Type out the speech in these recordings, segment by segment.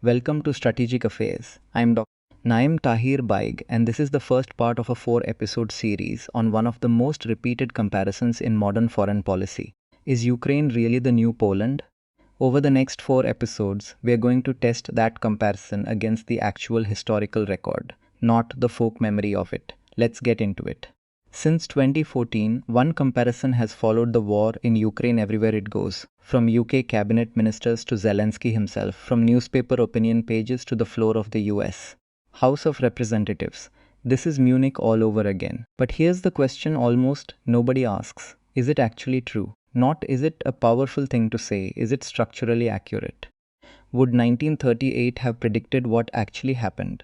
Welcome to Strategic Affairs. I'm Dr. Naim Tahir Baig, and this is the first part of a 4-episode series on one of the most repeated comparisons in modern foreign policy. Is Ukraine really the new Poland? Over the next 4 episodes, we are going to test that comparison against the actual historical record, not the folk memory of it. Let's get into it. Since 2014, one comparison has followed the war in Ukraine everywhere it goes. From UK cabinet ministers to Zelensky himself, from newspaper opinion pages to the floor of the US. House of Representatives. This is Munich all over again. But here's the question almost nobody asks. Is it actually true? Not is it a powerful thing to say, is it structurally accurate? Would 1938 have predicted what actually happened?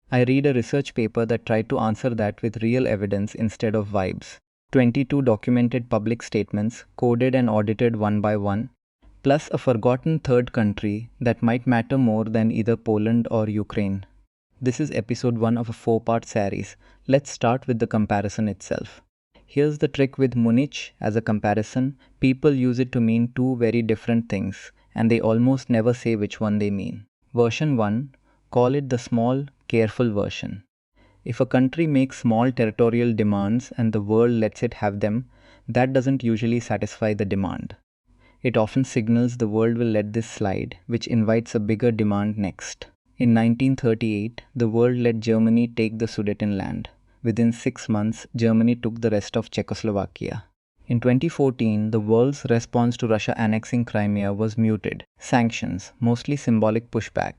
I read a research paper that tried to answer that with real evidence instead of vibes. 22 documented public statements, coded and audited one by one, plus a forgotten third country that might matter more than either Poland or Ukraine. This is episode 1 of a 4-part series. Let's start with the comparison itself. Here's the trick with Munich as a comparison. People use it to mean two very different things, and they almost never say which one they mean. Version 1, call it the small, careful version. If a country makes small territorial demands and the world lets it have them, that doesn't usually satisfy the demand. It often signals the world will let this slide, which invites a bigger demand next. In 1938, the world let Germany take the Sudetenland. Within 6 months, Germany took the rest of Czechoslovakia. In 2014, the world's response to Russia annexing Crimea was muted. Sanctions, mostly symbolic pushback.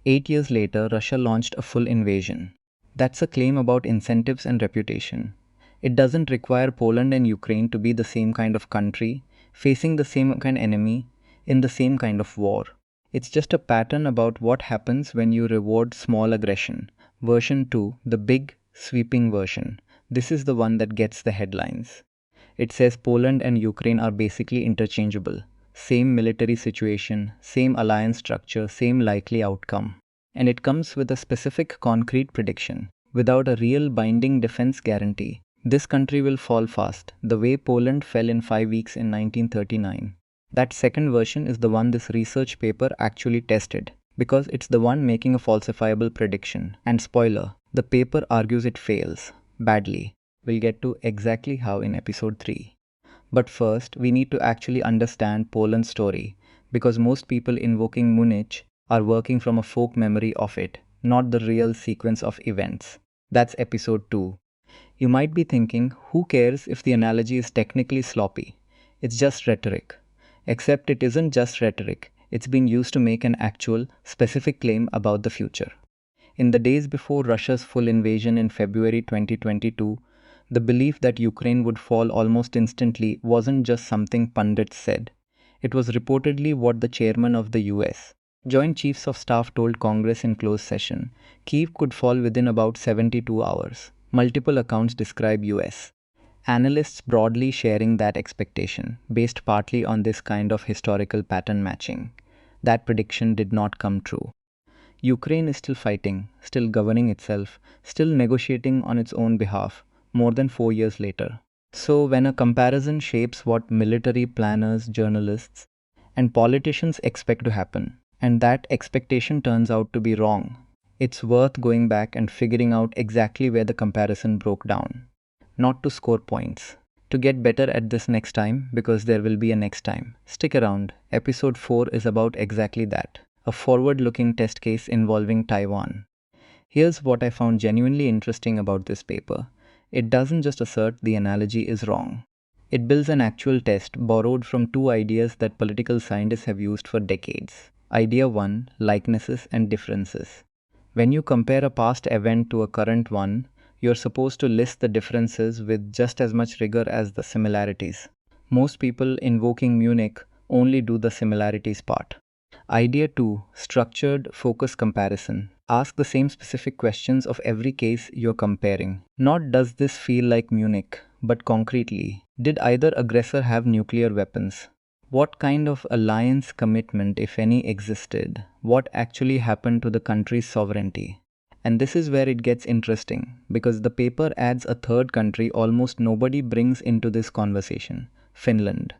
8 years later, Russia launched a full invasion. That's a claim about incentives and reputation. It doesn't require Poland and Ukraine to be the same kind of country, facing the same kind of enemy, in the same kind of war. It's just a pattern about what happens when you reward small aggression. Version 2, the big, sweeping version. This is the one that gets the headlines. It says Poland and Ukraine are basically interchangeable. Same military situation, same alliance structure, same likely outcome. And it comes with a specific concrete prediction. Without a real binding defense guarantee, this country will fall fast, the way Poland fell in 5 weeks in 1939. That second version is the one this research paper actually tested, because it's the one making a falsifiable prediction. And spoiler, the paper argues it fails. Badly. We'll get to exactly how in episode 3. But first, we need to actually understand Poland's story, because most people invoking Munich are working from a folk memory of it, not the real sequence of events. That's episode 2. You might be thinking, who cares if the analogy is technically sloppy? It's just rhetoric. Except it isn't just rhetoric, it's been used to make an actual, specific claim about the future. In the days before Russia's full invasion in February 2022, the belief that Ukraine would fall almost instantly wasn't just something pundits said. It was reportedly what the chairman of the US, Joint Chiefs of Staff, told Congress in closed session. Kyiv could fall within about 72 hours. Multiple accounts describe US analysts broadly sharing that expectation, based partly on this kind of historical pattern matching. That prediction did not come true. Ukraine is still fighting, still governing itself, still negotiating on its own behalf, more than 4 years later. So when a comparison shapes what military planners, journalists, and politicians expect to happen, and that expectation turns out to be wrong, it's worth going back and figuring out exactly where the comparison broke down. Not to score points. To get better at this next time, because there will be a next time. Stick around. Episode 4 is about exactly that. A forward-looking test case involving Taiwan. Here's what I found genuinely interesting about this paper. It doesn't just assert the analogy is wrong. It builds an actual test borrowed from 2 ideas that political scientists have used for decades. Idea 1, likenesses and differences. When you compare a past event to a current one, you're supposed to list the differences with just as much rigor as the similarities. Most people invoking Munich only do the similarities part. Idea 2, structured focus comparison. Ask the same specific questions of every case you're comparing. Not does this feel like Munich, but concretely, did either aggressor have nuclear weapons? What kind of alliance commitment, if any, existed? What actually happened to the country's sovereignty? And this is where it gets interesting, because the paper adds a third country almost nobody brings into this conversation, Finland.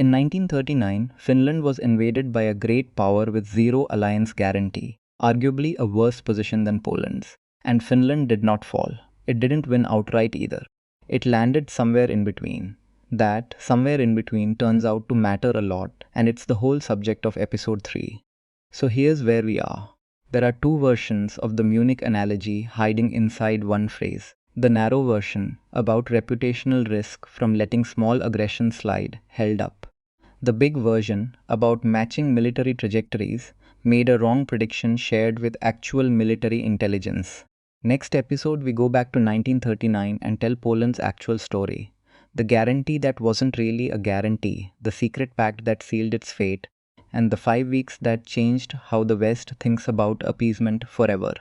In 1939, Finland was invaded by a great power with zero alliance guarantee, arguably a worse position than Poland's. And Finland did not fall. It didn't win outright either. It landed somewhere in between. That somewhere in between turns out to matter a lot, and it's the whole subject of episode 3. So here's where we are. There are two versions of the Munich analogy hiding inside one phrase. The narrow version, about reputational risk from letting small aggression slide, held up. The big version, about matching military trajectories, made a wrong prediction shared with actual military intelligence. Next episode, we go back to 1939 and tell Poland's actual story. The guarantee that wasn't really a guarantee, the secret pact that sealed its fate, and the 5 weeks that changed how the West thinks about appeasement forever.